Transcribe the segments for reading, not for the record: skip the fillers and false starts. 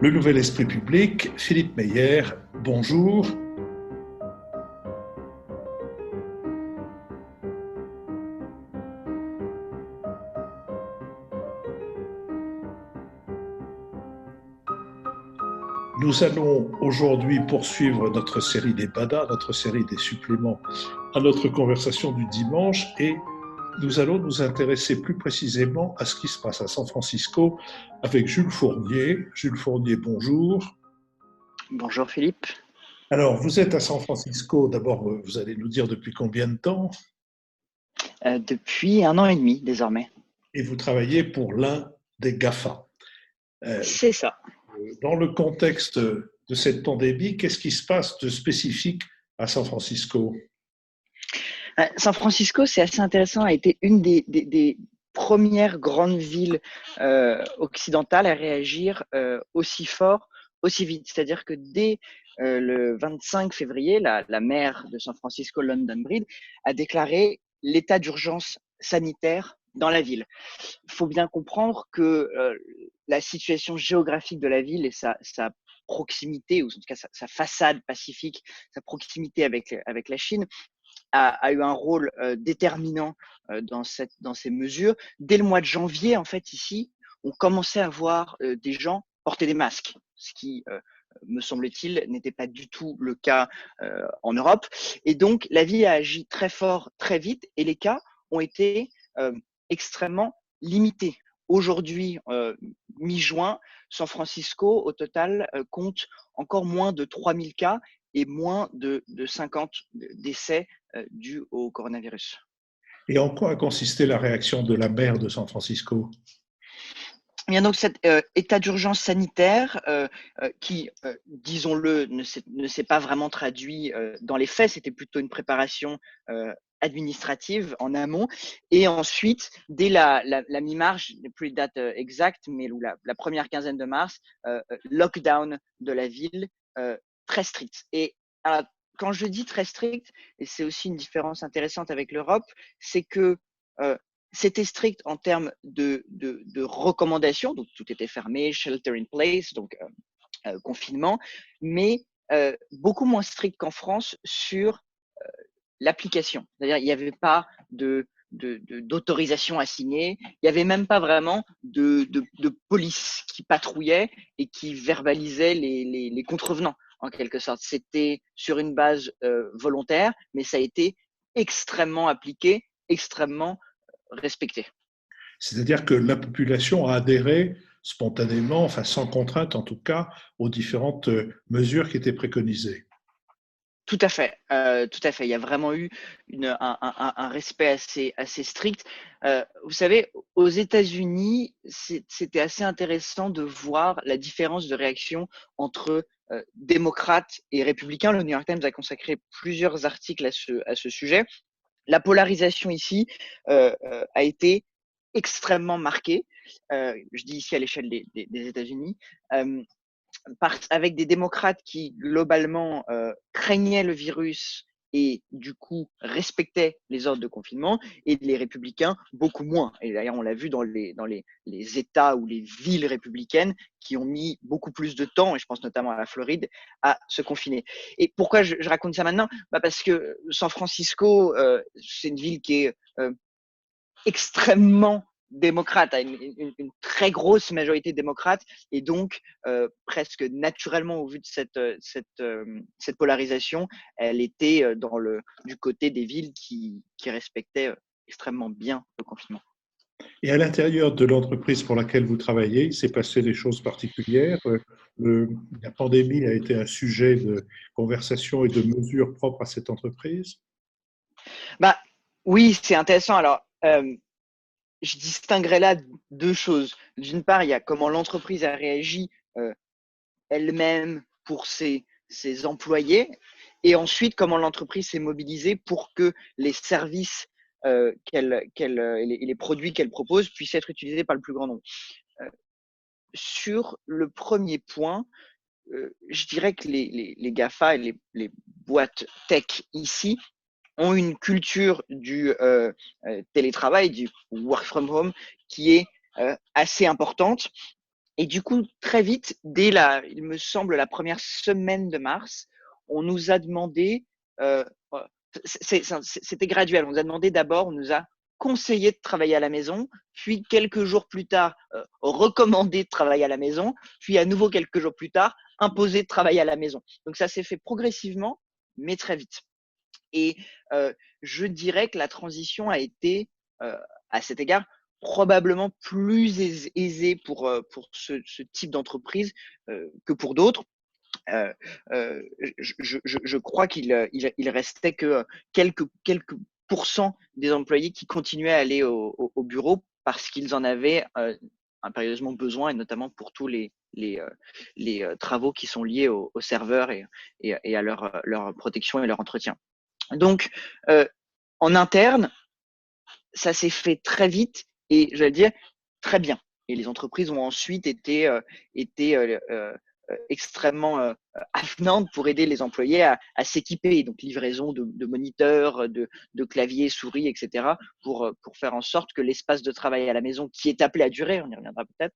Le Nouvel Esprit Public, Philippe Meyer, bonjour. Nous allons aujourd'hui poursuivre notre série des Badas, notre série des suppléments à notre conversation du dimanche, et nous allons nous intéresser plus précisément à ce qui se passe à San Francisco avec Jules Fournier. Jules Fournier, bonjour. Bonjour Philippe. Alors, vous êtes à San Francisco, d'abord, vous allez nous dire depuis combien de temps? Depuis 1 an et demi désormais. Et vous travaillez pour l'un des GAFA. C'est ça. Dans le contexte de cette pandémie, qu'est-ce qui se passe de spécifique à San Francisco? San Francisco, c'est assez intéressant, a été une des premières grandes villes occidentales à réagir aussi fort, aussi vite. C'est-à-dire que dès le 25 février, la maire de San Francisco, London Breed, a déclaré l'état d'urgence sanitaire dans la ville. Il faut bien comprendre que la situation géographique de la ville et sa proximité, ou en tout cas sa façade pacifique, sa proximité avec la Chine, a eu un rôle déterminant dans ces mesures. Dès le mois de janvier, en fait, ici, on commençait à voir des gens porter des masques, ce qui, me semble-t-il, n'était pas du tout le cas en Europe. Et donc, la ville a agi très fort, très vite, et les cas ont été extrêmement limités. Aujourd'hui, mi-juin, San Francisco, au total, compte encore moins de 3000 cas et moins de 50 décès dus au coronavirus. Et en quoi a consisté la réaction de la maire de San Francisco? Il y a donc cet état d'urgence sanitaire qui, disons-le, ne s'est pas vraiment traduit dans les faits. C'était plutôt une préparation administrative en amont. Et ensuite, dès la mi-mars, je n'ai plus les dates exactes, mais la première quinzaine de mars, lockdown de la ville très strict. Et quand je dis très strict, et c'est aussi une différence intéressante avec l'Europe, c'est que c'était strict en termes de recommandations, donc tout était fermé, shelter in place, donc confinement, mais beaucoup moins strict qu'en France sur l'application. C'est-à-dire il n'y avait pas d'autorisation à signer, il n'y avait même pas vraiment de police qui patrouillait et qui verbalisait les contrevenants, en quelque sorte. C'était sur une base volontaire, mais ça a été extrêmement appliqué, extrêmement respecté. C'est-à-dire que la population a adhéré spontanément, enfin sans contrainte en tout cas, aux différentes mesures qui étaient préconisées. Tout à fait, tout à fait. Il y a vraiment eu un respect assez strict. Vous savez, aux États-Unis, c'était assez intéressant de voir la différence de réaction entre démocrates et républicains. Le New York Times a consacré plusieurs articles à ce sujet. La polarisation ici a été extrêmement marquée. Je dis ici à l'échelle des États-Unis. Avec des démocrates qui globalement craignaient le virus et du coup respectaient les ordres de confinement, et les républicains beaucoup moins. Et d'ailleurs, on l'a vu dans les États ou les villes républicaines qui ont mis beaucoup plus de temps, et je pense notamment à la Floride, à se confiner. Et pourquoi je raconte ça maintenant? Parce que San Francisco, c'est une ville qui est extrêmement démocrate, a une très grosse majorité démocrate, et donc presque naturellement, au vu de cette polarisation, elle était du côté des villes qui respectaient extrêmement bien le confinement. Et à l'intérieur de l'entreprise pour laquelle vous travaillez, il s'est passé des choses particulières. La pandémie a été un sujet de conversation et de mesures propres à cette entreprise. Bah oui, c'est intéressant. Alors, je distinguerai là deux choses. D'une part, il y a comment l'entreprise a réagi elle-même pour ses employés, et ensuite comment l'entreprise s'est mobilisée pour que les services et les produits qu'elle propose puissent être utilisés par le plus grand nombre. Sur le premier point, je dirais que les GAFA et les boîtes tech ici ont une culture du télétravail, du work from home, qui est assez importante. Et du coup, très vite, il me semble, la première semaine de mars, on nous a demandé, euh, c'était graduel, on nous a demandé d'abord, on nous a conseillé de travailler à la maison, puis quelques jours plus tard, recommandé de travailler à la maison, puis à nouveau quelques jours plus tard, imposé de travailler à la maison. Donc ça s'est fait progressivement, mais très vite. Et je dirais que la transition a été, à cet égard, probablement plus aisée pour ce type d'entreprise que pour d'autres. Euh, euh, je crois qu'il restait que quelques pourcents des employés qui continuaient à aller au bureau parce qu'ils en avaient impérieusement besoin, et notamment pour tous les travaux qui sont liés aux serveurs et à leur protection et leur entretien. Donc, en interne, ça s'est fait très vite et, j'allais dire, très bien. Et les entreprises ont ensuite été extrêmement avenantes pour aider les employés à s'équiper, donc livraison de moniteurs, de claviers, souris, etc., pour faire en sorte que l'espace de travail à la maison, qui est appelé à durer, on y reviendra peut-être,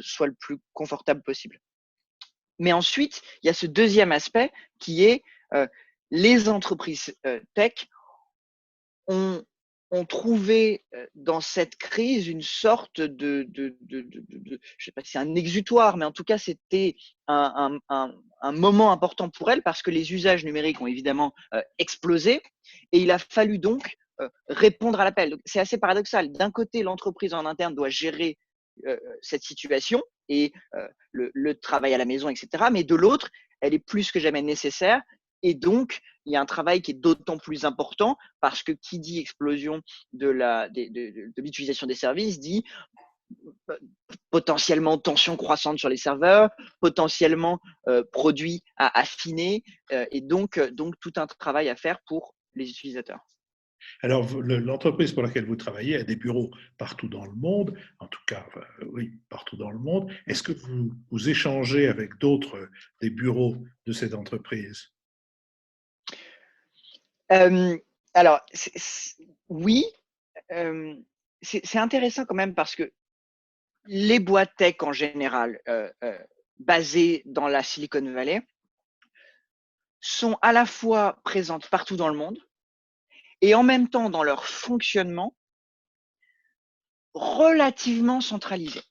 soit le plus confortable possible. Mais ensuite, il y a ce deuxième aspect qui est les entreprises tech ont, ont trouvé dans cette crise une sorte je sais pas si c'est un exutoire, mais en tout cas, c'était un moment important pour elles parce que les usages numériques ont évidemment explosé et il a fallu donc répondre à l'appel. C'est assez paradoxal. D'un côté, l'entreprise en interne doit gérer cette situation et le travail à la maison, etc. Mais de l'autre, elle est plus que jamais nécessaire. Et donc, il y a un travail qui est d'autant plus important parce que qui dit explosion de l'utilisation des services dit potentiellement tension croissante sur les serveurs, potentiellement produits à affiner et donc tout un travail à faire pour les utilisateurs. Alors, l'entreprise pour laquelle vous travaillez a des bureaux partout dans le monde, en tout cas, oui, partout dans le monde. Est-ce que vous échangez avec d'autres des bureaux de cette entreprise? Euh, alors, oui, c'est intéressant quand même parce que les boîtes tech en général, basées dans la Silicon Valley, sont à la fois présentes partout dans le monde et en même temps dans leur fonctionnement relativement centralisé.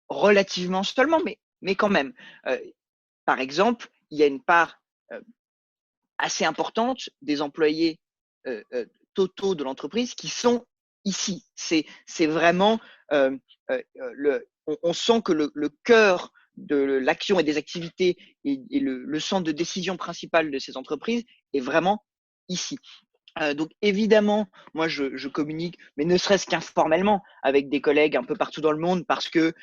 Relativement seulement, mais quand même. Par exemple, il y a une part assez importante des employés totaux de l'entreprise qui sont ici. C'est vraiment on sent que le cœur de l'action et des activités et le centre de décision principal de ces entreprises est vraiment ici. Donc évidemment, moi je communique, mais ne serait-ce qu'informellement, avec des collègues un peu partout dans le monde parce que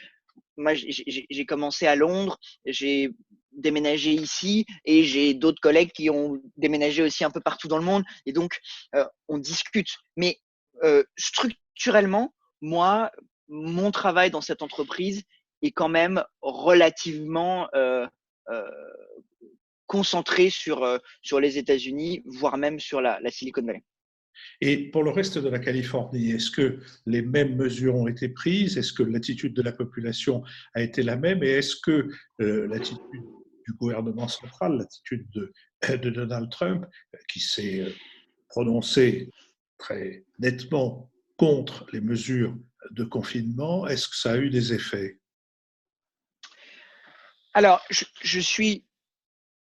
moi j'ai commencé à Londres, j'ai déménagé ici et j'ai d'autres collègues qui ont déménagé aussi un peu partout dans le monde et donc on discute. Mais structurellement, moi, mon travail dans cette entreprise est quand même relativement euh, concentré sur les États-Unis, voire même sur la Silicon Valley. Et pour le reste de la Californie, est-ce que les mêmes mesures ont été prises? Est-ce que l'attitude de la population a été la même? Et est-ce que l'attitude du gouvernement central, l'attitude de Donald Trump, qui s'est prononcé très nettement contre les mesures de confinement, est-ce que ça a eu des effets? Alors, je suis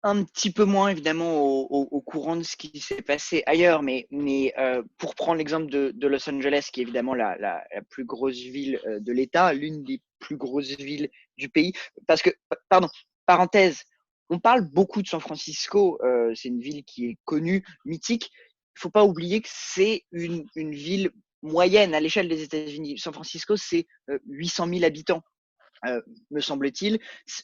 un petit peu moins évidemment au courant de ce qui s'est passé ailleurs, mais pour prendre l'exemple de Los Angeles, qui est évidemment la plus grosse ville de l'État, l'une des plus grosses villes du pays, parce que, pardon, parenthèse, on parle beaucoup de San Francisco, c'est une ville qui est connue, mythique. Il ne faut pas oublier que c'est une ville moyenne à l'échelle des États-Unis. San Francisco, c'est 800 000 habitants. Me semble-t-il.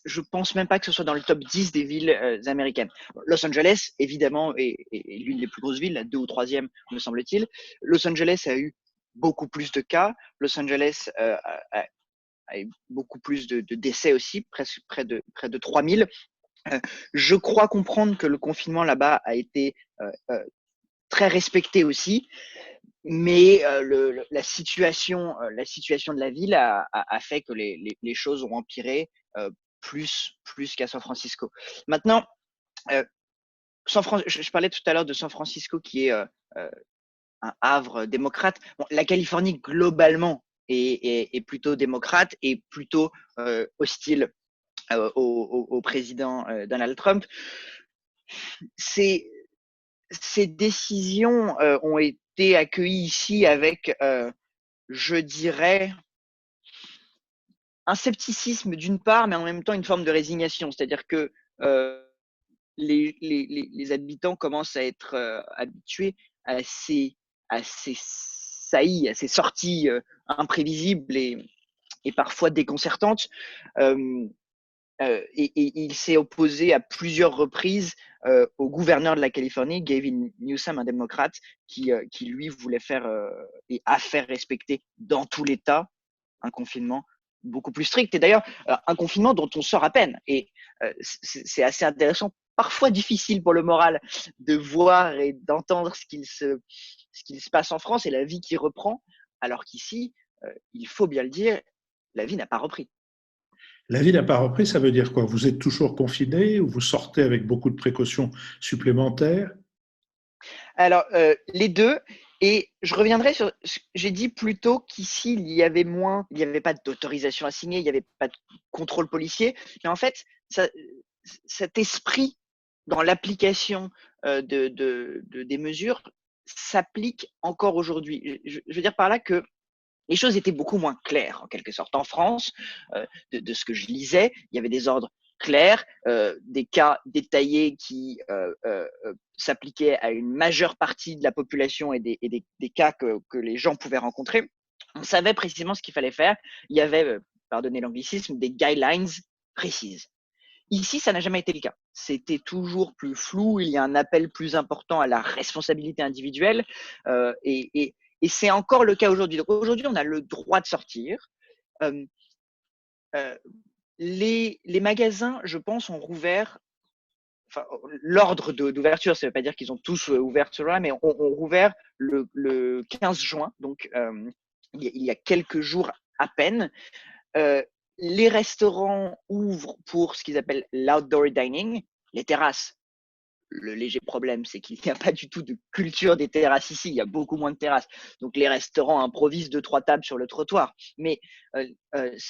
Je pense même pas que ce soit dans le top 10 des villes américaines. Los Angeles, évidemment, est l'une des plus grosses villes, la 2 ou 3e, me semble-t-il. Los Angeles a eu beaucoup plus de cas. Los Angeles a eu beaucoup plus de décès aussi, presque près de 3000. Je crois comprendre que le confinement là-bas a été très respecté aussi. Mais la situation de la ville a fait que les choses ont empiré plus qu'à San Francisco. Maintenant, je parlais tout à l'heure de San Francisco qui est un havre démocrate. Bon, la Californie globalement est plutôt démocrate et plutôt hostile au président Donald Trump. Ces décisions ont été accueillies ici avec, je dirais, un scepticisme d'une part, mais en même temps une forme de résignation. C'est-à-dire que les habitants commencent à être habitués à ces saillies, à ces sorties imprévisibles et parfois déconcertantes. Et il s'est opposé à plusieurs reprises au gouverneur de la Californie, Gavin Newsom, un démocrate, qui lui voulait faire et a fait respecter dans tout l'État un confinement beaucoup plus strict. Et d'ailleurs, un confinement dont on sort à peine. Et c'est assez intéressant, parfois difficile pour le moral, de voir et d'entendre ce qu'il se passe en France et la vie qui reprend, alors qu'ici, il faut bien le dire, la vie n'a pas repris. La vie n'a pas repris, ça veut dire quoi? Vous êtes toujours confiné ou vous sortez avec beaucoup de précautions supplémentaires? Alors, les deux. Et je reviendrai sur. J'ai dit plutôt qu'ici, il y avait pas d'autorisation à signer, il n'y avait pas de contrôle policier. Mais en fait, cet esprit dans l'application des mesures s'applique encore aujourd'hui. Je veux dire par là que les choses étaient beaucoup moins claires, en quelque sorte. En France, de ce que je lisais, il y avait des ordres clairs, des cas détaillés qui s'appliquaient à une majeure partie de la population et des cas que les gens pouvaient rencontrer. On savait précisément ce qu'il fallait faire. Il y avait, pardonnez l'anglicisme, des guidelines précises. Ici, ça n'a jamais été le cas. C'était toujours plus flou. Il y a un appel plus important à la responsabilité individuelle. Et c'est encore le cas aujourd'hui. Donc aujourd'hui, on a le droit de sortir. Les magasins, je pense, ont rouvert. Enfin, l'ordre d'ouverture, ça ne veut pas dire qu'ils ont tous ouvert cela, mais ont rouvert le 15 juin, donc il y a quelques jours à peine. Les restaurants ouvrent pour ce qu'ils appellent l'outdoor dining, les terrasses. Le léger problème, c'est qu'il n'y a pas du tout de culture des terrasses ici. Il y a beaucoup moins de terrasses. Donc, les restaurants improvisent 2-3 tables sur le trottoir. Mais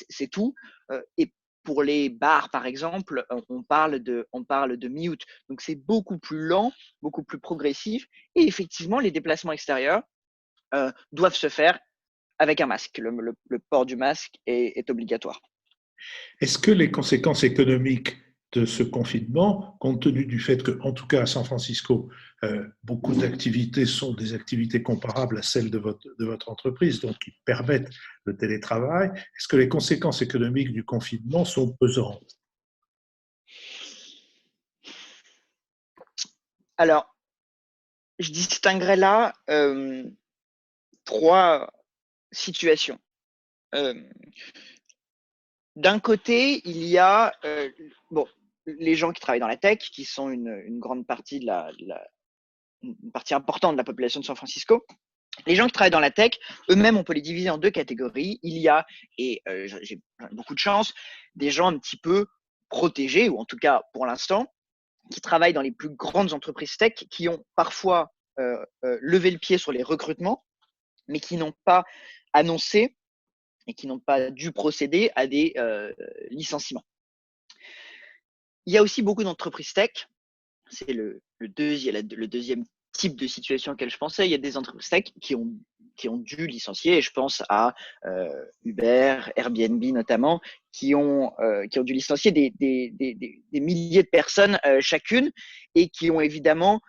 c'est tout. Et pour les bars, par exemple, on parle de mi-août. Donc, c'est beaucoup plus lent, beaucoup plus progressif. Et effectivement, les déplacements extérieurs doivent se faire avec un masque. Le port du masque est obligatoire. Est-ce que les conséquences économiques de ce confinement, compte tenu du fait que, en tout cas à San Francisco, beaucoup d'activités sont des activités comparables à celles de votre entreprise, donc qui permettent le télétravail, est-ce que les conséquences économiques du confinement sont pesantes? Alors, je distinguerai là 3 situations. D'un côté, il y a bon, les gens qui travaillent dans la tech, qui sont une grande partie une partie importante de la population de San Francisco. Les gens qui travaillent dans la tech, eux-mêmes, on peut les diviser en 2 catégories. Il y a, et j'ai beaucoup de chance, des gens un petit peu protégés, ou en tout cas pour l'instant, qui travaillent dans les plus grandes entreprises tech, qui ont parfois levé le pied sur les recrutements, mais qui n'ont pas annoncé et qui n'ont pas dû procéder à des licenciements. Il y a aussi beaucoup d'entreprises tech. C'est le deuxième type de situation auquel je pensais. Il y a des entreprises tech qui ont dû licencier, et je pense à Uber, Airbnb notamment, qui ont dû licencier des milliers de personnes chacune, et qui ont évidemment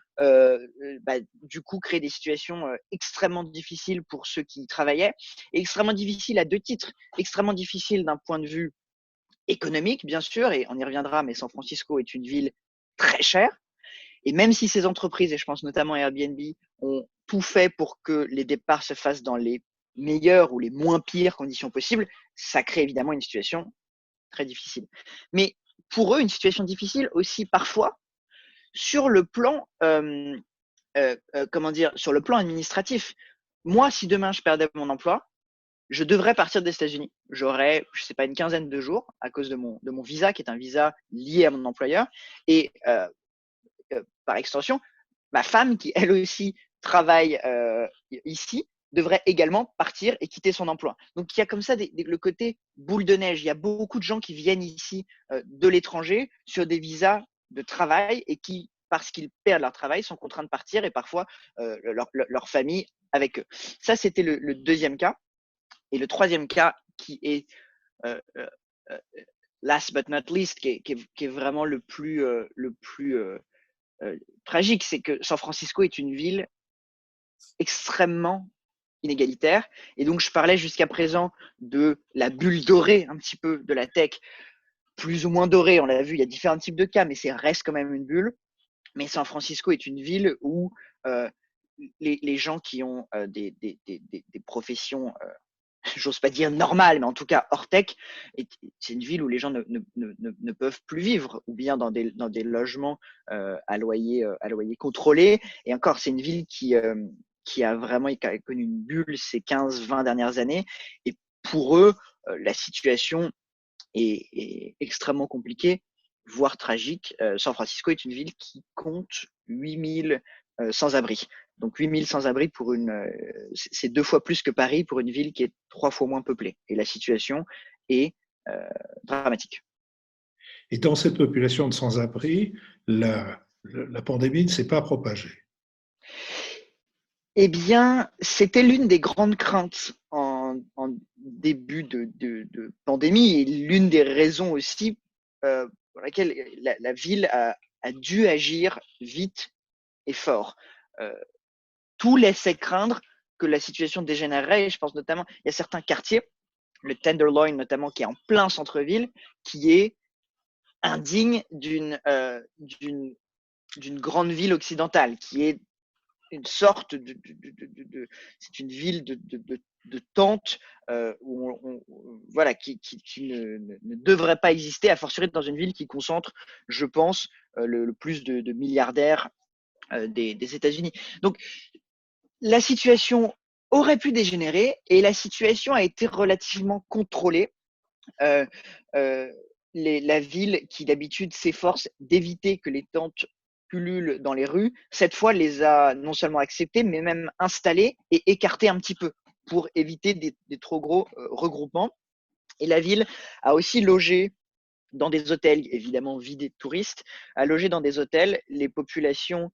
du coup créé des situations extrêmement difficiles pour ceux qui y travaillaient, et extrêmement difficiles à 2 titres. Extrêmement difficiles d'un point de vue économique, bien sûr, et on y reviendra, mais San Francisco est une ville très chère. Et même si ces entreprises, et je pense notamment à Airbnb, ont tout fait pour que les départs se fassent dans les meilleures ou les moins pires conditions possibles, ça crée évidemment une situation très difficile. Mais pour eux, une situation difficile aussi parfois sur le plan comment dire, sur le plan administratif. Moi, si demain je perdais mon emploi, je devrais partir des États-Unis. J'aurais, je sais pas, une quinzaine de jours à cause de mon visa, qui est un visa lié à mon employeur. Et par extension, ma femme, qui elle aussi travaille ici, devrait également partir et quitter son emploi. Donc il y a comme ça le côté boule de neige. Il y a beaucoup de gens qui viennent ici de l'étranger sur des visas de travail et qui, parce qu'ils perdent leur travail, sont contraints de partir et parfois leur famille avec eux. Ça, c'était le deuxième cas. Et le troisième cas qui est euh, euh, last but not least, qui est vraiment le plus tragique, c'est que San Francisco est une ville extrêmement inégalitaire. Et donc, je parlais jusqu'à présent de la bulle dorée, un petit peu, de la tech, plus ou moins dorée. On l'a vu, il y a différents types de cas, mais ça reste quand même une bulle. Mais San Francisco est une ville où les gens qui ont des professions j'ose pas dire normal, mais en tout cas hors tech, c'est une ville où les gens ne peuvent plus vivre, ou bien dans des logements à loyer contrôlé. Et encore, c'est une ville qui a vraiment connu une bulle ces 15-20 dernières années. Et pour eux, la situation est extrêmement compliquée, voire tragique. San Francisco est une ville qui compte 8000 sans-abri. Donc 8000 sans-abri pour c'est 2 fois plus que Paris pour une ville qui est 3 fois moins peuplée. Et la situation est dramatique. Et dans cette population de sans-abri, la pandémie ne s'est pas propagée. Eh bien, c'était l'une des grandes craintes en début de pandémie et l'une des raisons aussi pour laquelle la ville a dû agir vite et fort. Tout laissait craindre que la situation dégénérerait. Et je pense notamment, il y a certains quartiers, le Tenderloin notamment, qui est en plein centre-ville, qui est indigne d'une grande ville occidentale, qui est une sorte c'est une ville de tente voilà, qui ne devrait pas exister, a fortiori dans une ville qui concentre, je pense, le plus de milliardaires des États-Unis. Donc, la situation aurait pu dégénérer et la situation a été relativement contrôlée. Euh, euh, la ville, qui d'habitude s'efforce d'éviter que les tentes pullulent dans les rues, cette fois les a non seulement acceptées, mais même installées et écartées un petit peu pour éviter des trop gros regroupements. Et la ville a aussi logé dans des hôtels, évidemment vidés de touristes, a logé dans des hôtels les populations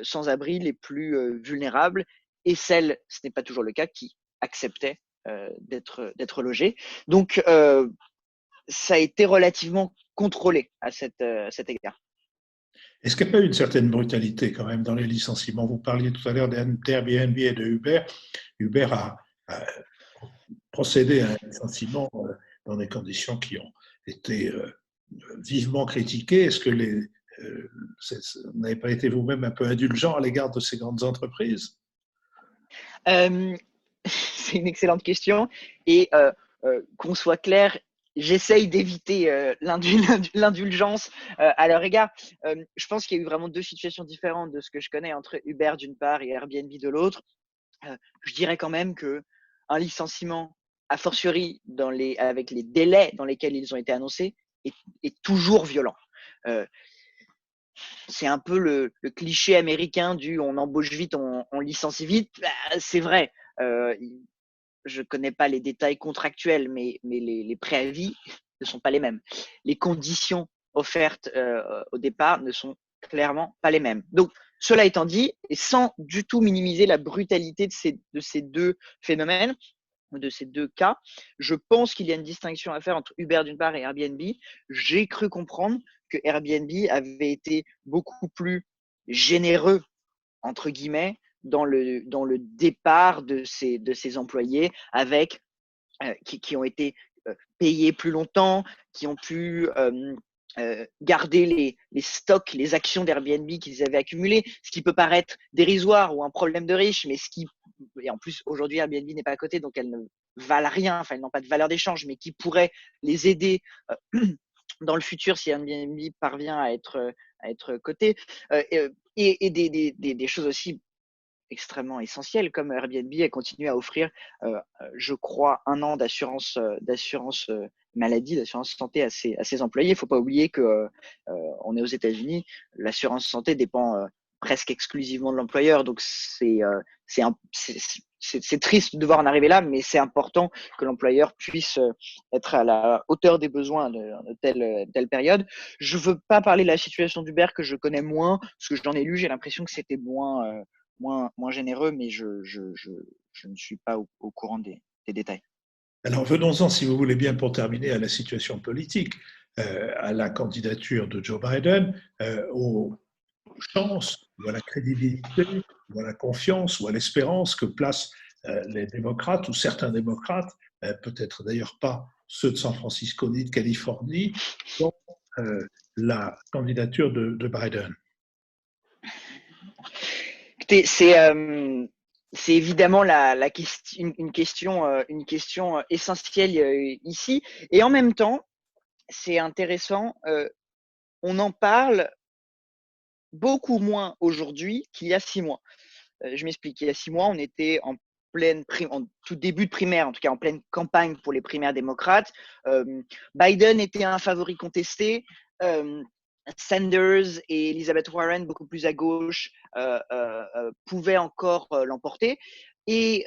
sans abri les plus vulnérables et celles, ce n'est pas toujours le cas, qui acceptaient d'être logées. Donc, ça a été relativement contrôlé à cet égard. Est-ce qu'il n'y a pas eu une certaine brutalité quand même dans les licenciements? Vous parliez tout à l'heure d'Airbnb et de Uber. Uber a procédé à un licenciement dans des conditions qui ont été vivement critiquées. Est-ce que vous n'avez pas été vous-même un peu indulgent à l'égard de ces grandes entreprises? C'est une excellente question. Et qu'on soit clair, j'essaye d'éviter l'indulgence à leur égard. Je pense qu'il y a eu vraiment deux situations différentes de ce que je connais entre Uber d'une part et Airbnb de l'autre. Je dirais quand même que un licenciement, a fortiori avec les délais dans lesquels ils ont été annoncés, est toujours violent. C'est un peu le cliché américain du on embauche vite, on licencie vite. Bah, c'est vrai. Je ne connais pas les détails contractuels, mais les préavis ne sont pas les mêmes. Les conditions offertes au départ ne sont clairement pas les mêmes. Donc, cela étant dit, et sans du tout minimiser la brutalité de ces deux phénomènes, de ces deux cas, je pense qu'il y a une distinction à faire entre Uber d'une part et Airbnb. J'ai cru comprendre que Airbnb avait été beaucoup plus généreux, entre guillemets, dans le départ de ces employés avec qui ont été payés plus longtemps, qui ont pu garder les stocks, les actions d'Airbnb qu'ils avaient accumulées, ce qui peut paraître dérisoire ou un problème de riche, mais et en plus aujourd'hui Airbnb n'est pas coté, donc elles ne valent rien, enfin elles n'ont pas de valeur d'échange, mais qui pourrait les aider dans le futur si Airbnb parvient à être coté. des choses aussi extrêmement essentielles, comme Airbnb a continué à offrir, je crois, 1 an d'assurance maladie, d'assurance santé à ses employés. Il ne faut pas oublier que on est aux États-Unis, l'assurance santé dépend presque exclusivement de l'employeur, donc c'est triste de devoir en arriver là, mais c'est important que l'employeur puisse être à la hauteur des besoins de telle période. Je veux pas parler de la situation d'Uber que je connais moins, parce que j'en ai lu, j'ai l'impression que c'était moins généreux, mais je ne suis pas au courant des détails. Alors venons-en, si vous voulez bien, pour terminer, à la situation politique, à la candidature de Joe Biden, aux chances, ou à la crédibilité, ou à la confiance, ou à l'espérance que placent les démocrates, ou certains démocrates, peut-être d'ailleurs pas ceux de San Francisco ni de Californie, dans la candidature de Biden. Écoutez, c'est évidemment une question essentielle ici. Et en même temps, c'est intéressant, on en parle beaucoup moins aujourd'hui qu'il y a 6 mois. Je m'explique. Il y a 6 mois, on était en tout début de primaire, en tout cas en pleine campagne pour les primaires démocrates. Biden était un favori contesté. Sanders et Elizabeth Warren, beaucoup plus à gauche, pouvaient encore l'emporter. Et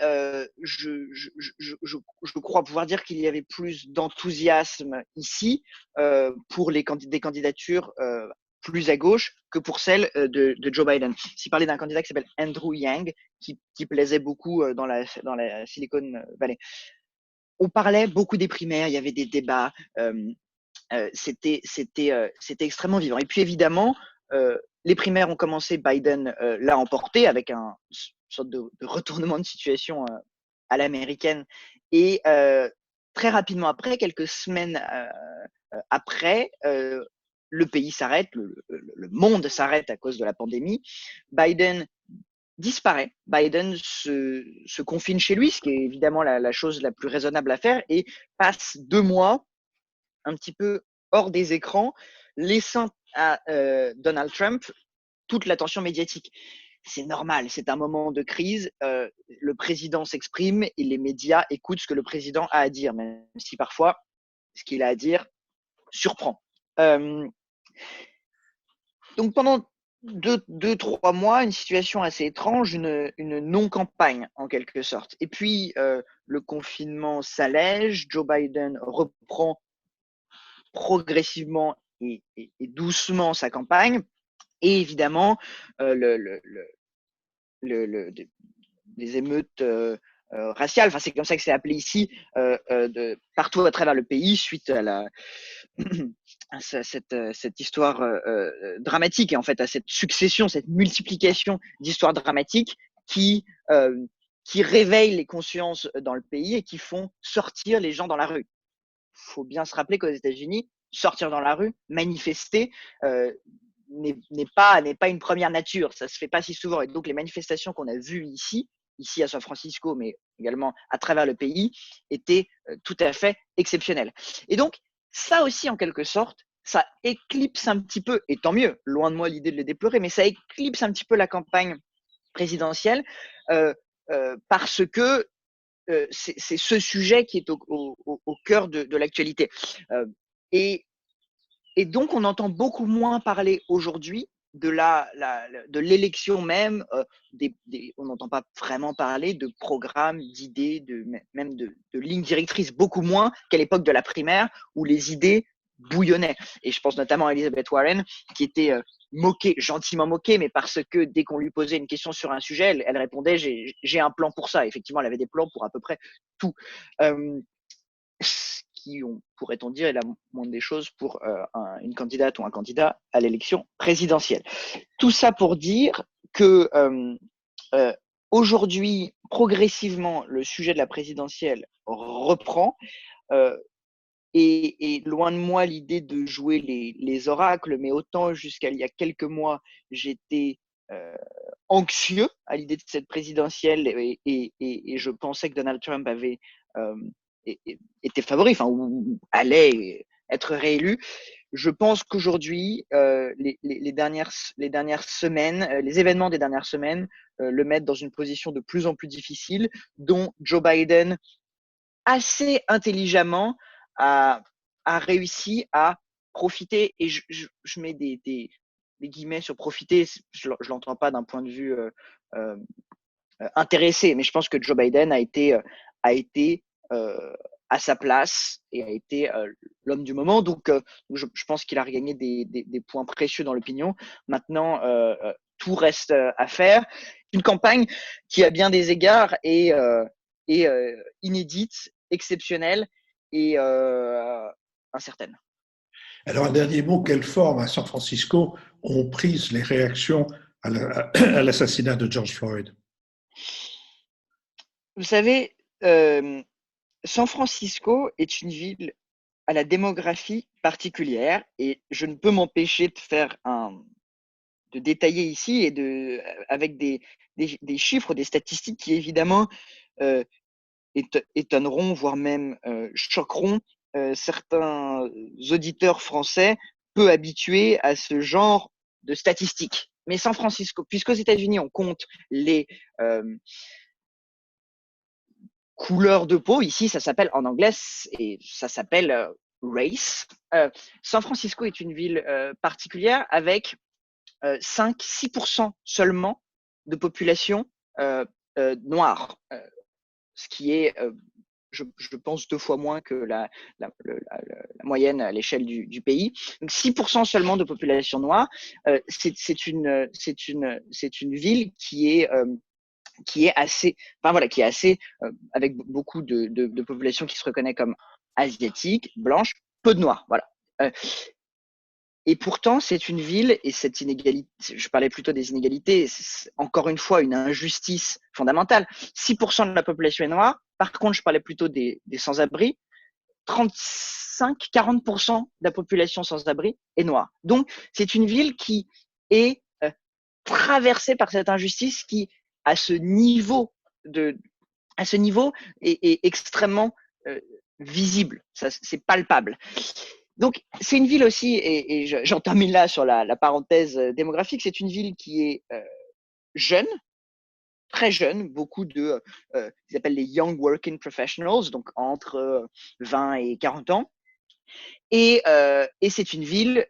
je crois pouvoir dire qu'il y avait plus d'enthousiasme ici pour des candidatures plus à gauche que pour celle de Joe Biden. S'il parlait d'un candidat qui s'appelle Andrew Yang, qui plaisait beaucoup dans la Silicon Valley. On parlait beaucoup des primaires, il y avait des débats, c'était extrêmement vivant. Et puis évidemment, les primaires ont commencé, Biden l'a emporté avec une sorte de retournement de situation à l'américaine. Et très rapidement après, quelques semaines après, le pays s'arrête, le monde s'arrête à cause de la pandémie. Biden disparaît. Biden se confine chez lui, ce qui est évidemment la chose la plus raisonnable à faire, et passe 2 mois un petit peu hors des écrans, laissant à Donald Trump toute l'attention médiatique. C'est normal, c'est un moment de crise. Le président s'exprime et les médias écoutent ce que le président a à dire, même si parfois ce qu'il a à dire surprend. Donc pendant 2-3 mois, une situation assez étrange, une non-campagne en quelque sorte. Et puis le confinement s'allège, Joe Biden reprend progressivement et doucement sa campagne. Et évidemment, les émeutes raciales, enfin c'est comme ça que c'est appelé ici, partout à travers le pays, suite à cette histoire dramatique, et en fait à cette succession, cette multiplication d'histoires dramatiques qui réveillent les consciences dans le pays et qui font sortir les gens dans la rue. Faut bien se rappeler qu'aux États-Unis, sortir dans la rue, manifester, n'est pas une première nature. Ça se fait pas si souvent. Et donc les manifestations qu'on a vues ici à San Francisco, mais également à travers le pays, étaient tout à fait exceptionnelles. Et donc ça aussi, en quelque sorte, ça éclipse un petit peu, et tant mieux, loin de moi l'idée de les déplorer, mais ça éclipse un petit peu la campagne présidentielle parce que c'est ce sujet qui est au cœur de l'actualité. Et donc, on entend beaucoup moins parler aujourd'hui de l'élection même. On n'entend pas vraiment parler de programmes, d'idées, même de lignes directrices, beaucoup moins qu'à l'époque de la primaire où les idées bouillonnaient. Et je pense notamment à Elizabeth Warren, qui était gentiment moquée, mais parce que dès qu'on lui posait une question sur un sujet, elle répondait j'ai un plan pour ça. Effectivement, elle avait des plans pour à peu près tout. Qui, pourrait-on dire, est la moindre des choses pour une candidate ou un candidat à l'élection présidentielle. Tout ça pour dire que aujourd'hui, progressivement, le sujet de la présidentielle reprend. Et loin de moi l'idée de jouer les oracles, mais autant jusqu'à il y a quelques mois, j'étais anxieux à l'idée de cette présidentielle et je pensais que Donald Trump avait était favori, enfin, ou allait être réélu. je pense qu'aujourd'hui, les dernières semaines, les événements des dernières semaines le mettent dans une position de plus en plus difficile, dont Joe Biden, assez intelligemment, a réussi à profiter, et je mets des guillemets sur profiter, je l'entends pas d'un point de vue euh, intéressé, mais je pense que Joe Biden a été à sa place et a été l'homme du moment. Donc, je pense qu'il a regagné des points précieux dans l'opinion. Maintenant, tout reste à faire. Une campagne qui, à bien des égards, est inédite, exceptionnelle et incertaine. Alors, un dernier mot, quelle forme à San Francisco ont prise les réactions à l'assassinat de George Floyd? Vous savez, San Francisco est une ville à la démographie particulière, et je ne peux m'empêcher de détailler ici et avec des chiffres, des statistiques qui évidemment euh, étonneront, voire même choqueront certains auditeurs français peu habitués à ce genre de statistiques. Mais San Francisco, puisqu'aux États-Unis on compte les couleur de peau, ici ça s'appelle en anglais, et ça s'appelle race. San Francisco est une ville particulière avec 5-6% seulement de population noire, ce qui est, je pense, 2 fois moins que la moyenne à l'échelle du pays. Donc 6% seulement de population noire. C'est une ville qui est assez, enfin voilà, qui est assez, avec beaucoup de population qui se reconnaît comme asiatique, blanche, peu de noirs, voilà. Et pourtant, c'est une ville, et cette inégalité, je parlais plutôt des inégalités, c'est encore une fois une injustice fondamentale. 6% de la population est noire. Par contre, je parlais plutôt des sans-abri. 35-40% de la population sans-abri est noire. Donc, c'est une ville qui est traversée par cette injustice qui, à ce niveau est extrêmement visible. Ça, c'est palpable. Donc, c'est une ville aussi, et j'en termine là sur la parenthèse démographique, c'est une ville qui est jeune, très jeune, beaucoup ils appellent les Young Working Professionals, donc entre 20 et 40 ans. Et c'est une ville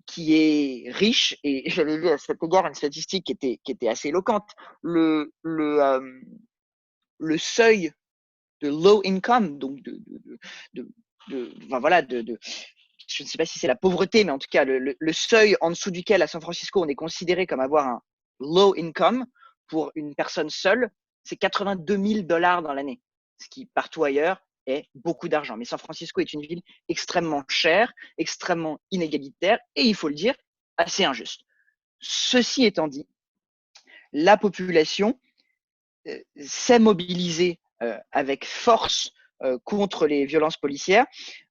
qui est riche, et j'avais vu à cet égard une statistique qui était assez éloquente. Le seuil de low income, donc enfin voilà, je ne sais pas si c'est la pauvreté, mais en tout cas, le seuil en dessous duquel à San Francisco on est considéré comme avoir un low income pour une personne seule, c'est 82 000 $ dans l'année, ce qui partout ailleurs est beaucoup d'argent. Mais San Francisco est une ville extrêmement chère, extrêmement inégalitaire et, il faut le dire, assez injuste. Ceci étant dit, la population s'est mobilisée avec force contre les violences policières.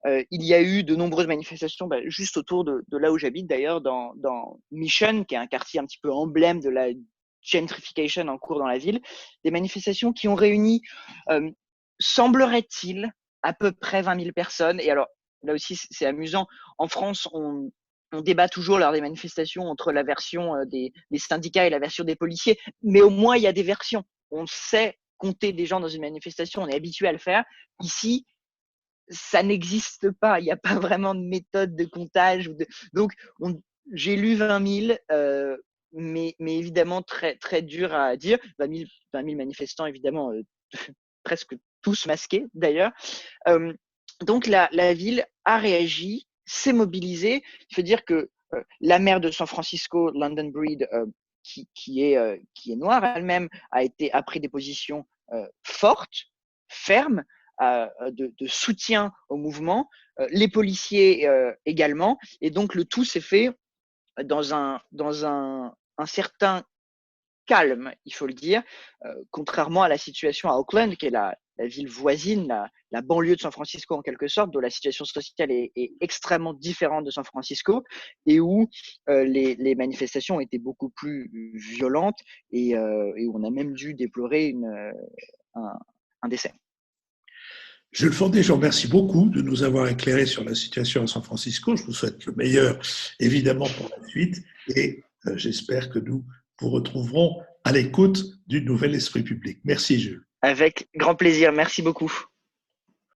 Il y a eu de nombreuses manifestations juste autour de là où j'habite, d'ailleurs, dans Mission, qui est un quartier un petit peu emblème de la gentrification en cours dans la ville. Des manifestations qui ont réuni, semblerait-il, à peu près 20 000 personnes. Et alors, là aussi, c'est amusant. En France, on débat toujours lors des manifestations entre la version des syndicats et la version des policiers, mais au moins il y a des versions. On sait compter des gens dans une manifestation, on est habitué à le faire. Ici, ça n'existe pas, il n'y a pas vraiment de méthode de comptage. Donc, j'ai lu 20 000, mais évidemment très, très dur à dire. 20 000 manifestants, évidemment, presque tous masqués d'ailleurs. Donc, la ville a réagi, s'est mobilisée. Il faut dire que la maire de San Francisco, London Breed, qui est noire elle-même, a pris des positions fortes, fermes, de soutien au mouvement, les policiers également, et donc le tout s'est fait dans un certain calme, il faut le dire, contrairement à la situation à Oakland, qui est la ville voisine, la banlieue de San Francisco en quelque sorte, dont la situation sociale est extrêmement différente de San Francisco, et où les manifestations étaient beaucoup plus violentes, et où on a même dû déplorer un décès. Jules Fordet, je vous remercie beaucoup de nous avoir éclairé sur la situation à San Francisco. Je vous souhaite le meilleur, évidemment, pour la suite. Et j'espère que nous vous retrouverons à l'écoute du nouvel esprit public. Merci, Jules. Avec grand plaisir. Merci beaucoup.